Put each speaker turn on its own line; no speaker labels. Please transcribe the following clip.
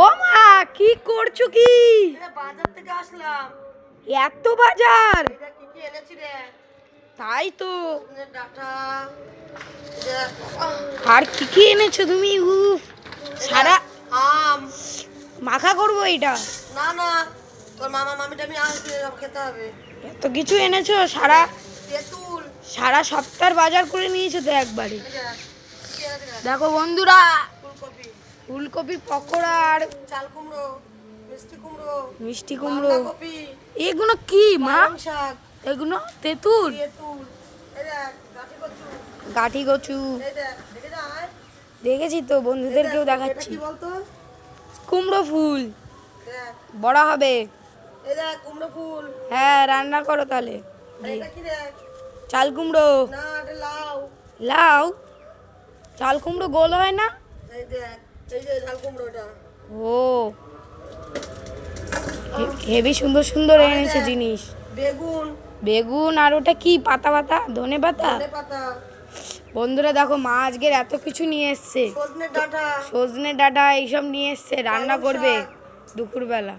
ও মা কি করছো কি?
বাজার থেকে আসলাম।
এত বাজার?
এটা কি কি এনেছি রে?
তাই তো।
ডাটা
আর কি কি এনেছো তুমি? উফ, সারা
আম।
মাখা করবো এটা?
না না, তোর মামা মামিটা আমি আসবে, খেতে হবে।
এত কিছু এনেছো? সারা
তেঁতুল।
সারা সপ্তাহের বাজার করে নিয়েছো তো একবারে।
কি এনেছি রে?
দেখো বন্ধুরা,
ফুলকপি,
ফুলকপির পকোড়া আর
চাল কুমড়ো, মিষ্টি কুমড়ো,
মিষ্টি কুমড়ো।
বাঁধাকপি,
এগুলো কি মা?
পালং শাক,
এগুলো তেঁতুল,
তেঁতুল, এই দেখ গাঠি কচু,
গাঠি কচু।
এই দেখ দেখে যা আয়।
দেখেছি তো, বন্ধুদেরকেও
এটা
দেখাচ্ছি।
কি বলতো?
কুমড়ো ফুল
দেখ,
বড় হবে।
এই দেখ কুমড়ো ফুল।
হ্যাঁ, রান্না করো তাহলে।
আর এটা কি দেখ?
চাল কুমড়ো।
না, এটা লাউ।
লাউ? চাল কুমড়ো গোল হয় না?
এই দেখ, এই যে ঝাল কুমড়োটা।
ও, হেভি সুন্দর সুন্দর
আর এই
এনেছে
দেখ,
জিনিস।
বেগুন,
বেগুন, আর ওটা কি পাতা পাতা? ধনে পাতা?
ধনে পাতা,
বন্ধুরা দেখো, মা আজকের এত কিছু নিয়ে এসছে।
সজনে ডাঁটা,
সজনে ডাঁটা এইসব নিয়ে এসছে, রান্না
পালং
করবে
শাক।
দুপুরবেলা।